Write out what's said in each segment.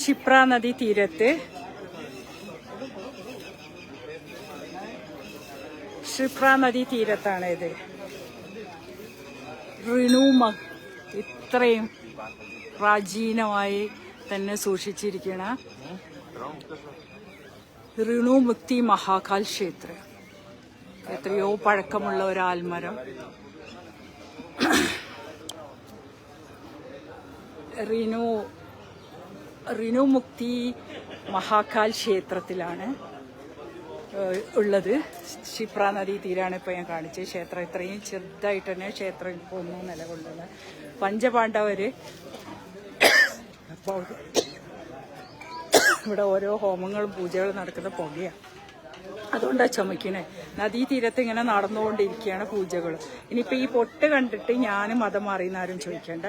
ക്ഷിപ്ര നദി തീരത്ത് ക്ഷിപ്ര നദി തീരത്താണ് ഇത്. ഇത്രയും പ്രാചീനമായി തന്നെ സൂക്ഷിച്ചിരിക്കണ റിണു മുക്തി മഹാകാൽ ക്ഷേത്രം. എത്രയോ പഴക്കമുള്ള ഒരു ആൽമരം. റിണു മുക്തി മഹാകാൽ ക്ഷേത്രത്തിലാണ് ഉള്ളത്. ക്ഷിപ്ര നദീ തീരാണ് ഇപ്പോൾ ഞാൻ കാണിച്ചത്. ക്ഷേത്രം ഇത്രയും ചെറുതായിട്ട് തന്നെ ക്ഷേത്രം ഇപ്പോൾ ഒന്നും നിലകൊള്ളുന്നത്. പഞ്ചപാണ്ഡവര് ഇവിടെ ഓരോ ഹോമങ്ങളും പൂജകളും നടക്കുന്ന പുകയാണ്. അതുകൊണ്ടാണ് ചുമക്കണേ. നദീതീരത്ത് ഇങ്ങനെ നടന്നുകൊണ്ടിരിക്കുകയാണ് പൂജകൾ. ഇനിയിപ്പോൾ ഈ പൊട്ട് കണ്ടിട്ട് ഞാൻ മതം മാറിയെന്ന് ആരും ചോദിക്കേണ്ട.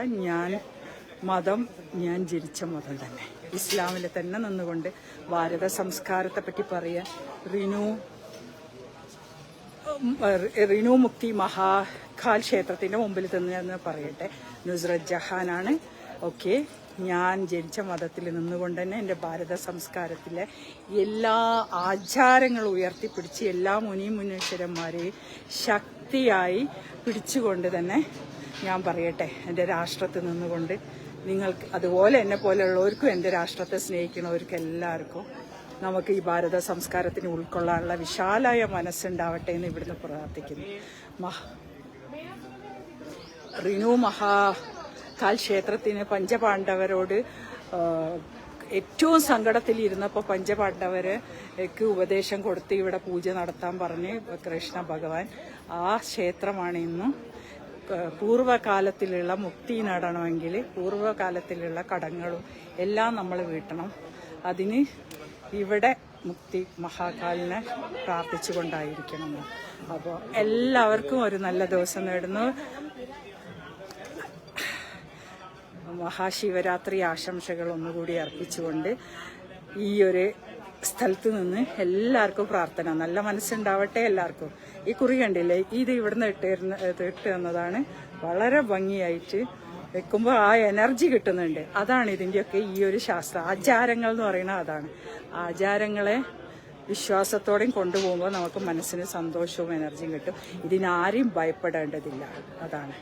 ഞാൻ ജനിച്ച മതം തന്നെ, ഇസ്ലാമിൽ തന്നെ നിന്നുകൊണ്ട് ഭാരത സംസ്കാരത്തെ പറ്റി പറയാൻ റിണു മുക്തി മഹാകാൽ ക്ഷേത്രത്തിന്റെ മുമ്പിൽ തന്നെ പറയട്ടെ. നുസ്രത് ജഹാനാണ്. ഓക്കെ, ഞാൻ ജനിച്ച മതത്തിൽ നിന്നുകൊണ്ട് തന്നെ എൻ്റെ ഭാരത സംസ്കാരത്തിലെ എല്ലാ ആചാരങ്ങളും ഉയർത്തിപ്പിടിച്ച് എല്ലാ മുനീശ്വരന്മാരെയും ശക്തിയായി പിടിച്ചുകൊണ്ട് തന്നെ ഞാൻ പറയട്ടെ, എൻ്റെ രാഷ്ട്രത്തിൽ നിന്നുകൊണ്ട് നിങ്ങൾക്ക് അതുപോലെ എന്നെ പോലെയുള്ളവർക്കും എൻ്റെ രാഷ്ട്രത്തെ സ്നേഹിക്കുന്നവർക്കും എല്ലാവർക്കും നമുക്ക് ഈ ഭാരത സംസ്കാരത്തിന് ഉൾക്കൊള്ളാനുള്ള വിശാലായ മനസ്സുണ്ടാവട്ടെ എന്ന് ഇവിടുന്ന് പ്രാർത്ഥിക്കുന്നു. റിണു മഹാകാൽ ക്ഷേത്രത്തിന് പഞ്ചപാണ്ഡവരോട് ഏറ്റവും സങ്കടത്തിലിരുന്നപ്പോൾ പഞ്ചപാണ്ഡവർക്ക് ഉപദേശം കൊടുത്ത് ഇവിടെ പൂജ നടത്താൻ പറഞ്ഞ് കൃഷ്ണ ഭഗവാൻ ആ ക്ഷേത്രമാണ് ഇന്നും. പൂർവ്വകാലത്തിലുള്ള മുക്തി നേടണമെങ്കിൽ പൂർവ്വകാലത്തിലുള്ള കടങ്ങളും എല്ലാം നമ്മൾ വീട്ടണം. അതിന് ഇവിടെ മുക്തി മഹാകാലിനെ പ്രാർത്ഥിച്ചുകൊണ്ടായിരിക്കണം. അപ്പോൾ എല്ലാവർക്കും ഒരു നല്ല ദിവസം നേടുന്നു. മഹാശിവരാത്രി ആശംസകൾ ഒന്നുകൂടി അർപ്പിച്ചുകൊണ്ട് ഈ ഒരു സ്ഥലത്ത് നിന്ന് എല്ലാവർക്കും പ്രാർത്ഥന, നല്ല മനസ്സുണ്ടാവട്ടെ എല്ലാവർക്കും. ഈ കുറി കണ്ടില്ലേ, ഇത് ഇവിടുന്ന് ഇട്ട് തന്നതാണ്. വളരെ ഭംഗിയായിട്ട് വെക്കുമ്പോൾ ആ എനർജി കിട്ടുന്നുണ്ട്. അതാണ് ഇതിൻ്റെയൊക്കെ ഈ ഒരു ശാസ്ത്രം. ആചാരങ്ങൾ എന്ന് പറയുന്നത് അതാണ്. ആചാരങ്ങളെ വിശ്വാസത്തോടെയും കൊണ്ടുപോകുമ്പോൾ നമുക്ക് മനസ്സിന് സന്തോഷവും എനർജിയും കിട്ടും. ഇതിനാരെയും ഭയപ്പെടേണ്ടതില്ല. അതാണ്.